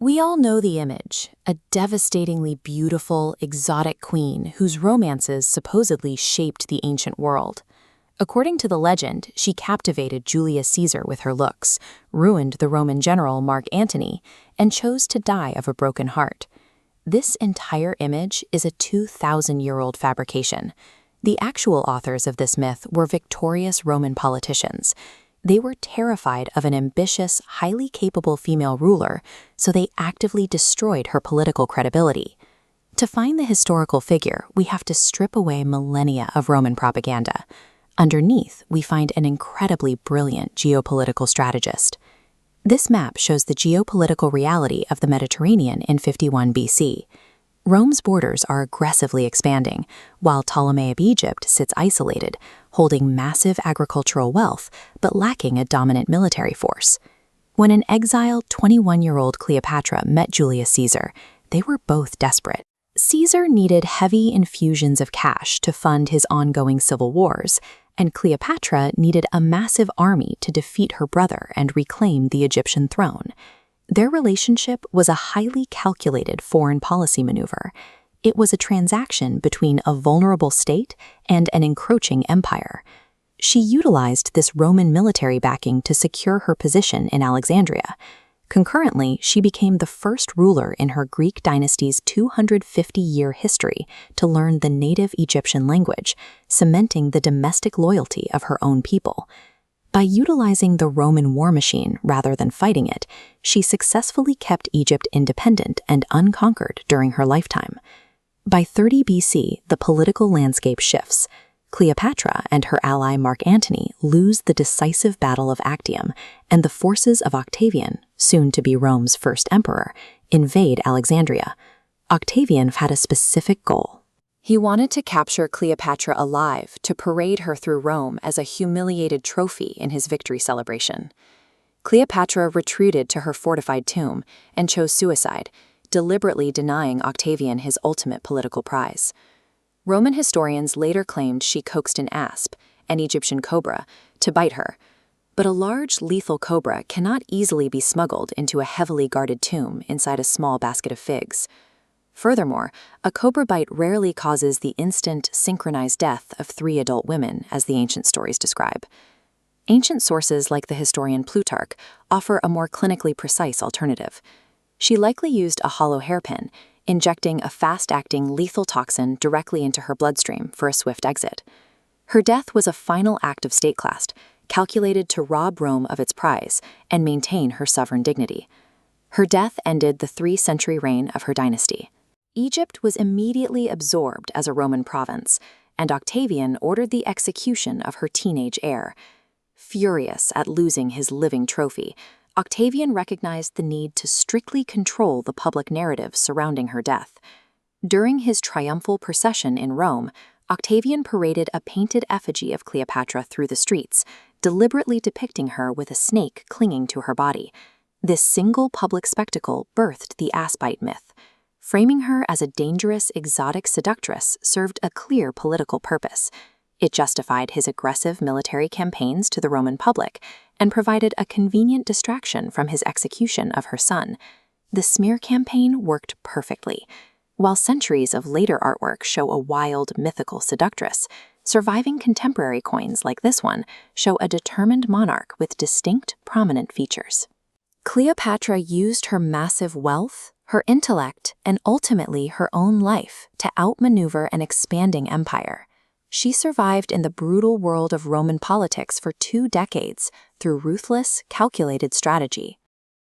We all know the image, a devastatingly beautiful, exotic queen whose romances supposedly shaped the ancient world. According to the legend, she captivated Julius Caesar with her looks, ruined the Roman general Mark Antony, and chose to die of a broken heart. This entire image is a 2,000-year-old fabrication. The actual authors of this myth were victorious Roman politicians. They were terrified of an ambitious, highly capable female ruler, so they actively destroyed her political credibility. To find the historical figure, we have to strip away millennia of Roman propaganda. Underneath, we find an incredibly brilliant geopolitical strategist. This map shows the geopolitical reality of the Mediterranean in 51 BC. Rome's borders are aggressively expanding, while Ptolemaic Egypt sits isolated, holding massive agricultural wealth but lacking a dominant military force. When an exiled 21-year-old Cleopatra met Julius Caesar, they were both desperate. Caesar needed heavy infusions of cash to fund his ongoing civil wars, and Cleopatra needed a massive army to defeat her brother and reclaim the Egyptian throne. Their relationship was a highly calculated foreign policy maneuver. It was a transaction between a vulnerable state and an encroaching empire. She utilized this Roman military backing to secure her position in Alexandria. Concurrently, she became the first ruler in her Greek dynasty's 250-year history to learn the native Egyptian language, cementing the domestic loyalty of her own people. By utilizing the Roman war machine rather than fighting it, she successfully kept Egypt independent and unconquered during her lifetime. By 30 BC, the political landscape shifts. Cleopatra and her ally Mark Antony lose the decisive Battle of Actium, and the forces of Octavian, soon to be Rome's first emperor, invade Alexandria. Octavian had a specific goal. He wanted to capture Cleopatra alive to parade her through Rome as a humiliated trophy in his victory celebration. Cleopatra retreated to her fortified tomb and chose suicide, deliberately denying Octavian his ultimate political prize. Roman historians later claimed she coaxed an asp, an Egyptian cobra, to bite her. But a large, lethal cobra cannot easily be smuggled into a heavily guarded tomb inside a small basket of figs. Furthermore, a cobra bite rarely causes the instant, synchronized death of 3 adult women, as the ancient stories describe. Ancient sources like the historian Plutarch offer a more clinically precise alternative. She likely used a hollow hairpin, injecting a fast-acting lethal toxin directly into her bloodstream for a swift exit. Her death was a final act of statecraft, calculated to rob Rome of its prize and maintain her sovereign dignity. Her death ended the 3-century reign of her dynasty. Egypt was immediately absorbed as a Roman province, and Octavian ordered the execution of her teenage heir. Furious at losing his living trophy, Octavian recognized the need to strictly control the public narrative surrounding her death. During his triumphal procession in Rome, Octavian paraded a painted effigy of Cleopatra through the streets, deliberately depicting her with a snake clinging to her body. This single public spectacle birthed the ass-bite myth. Framing her as a dangerous, exotic seductress served a clear political purpose. It justified his aggressive military campaigns to the Roman public and provided a convenient distraction from his execution of her son. The smear campaign worked perfectly. While centuries of later artwork show a wild, mythical seductress, surviving contemporary coins like this one show a determined monarch with distinct, prominent features. Cleopatra used her massive wealth, her intellect, and ultimately her own life to outmaneuver an expanding empire. She survived in the brutal world of Roman politics for 2 decades through ruthless, calculated strategy.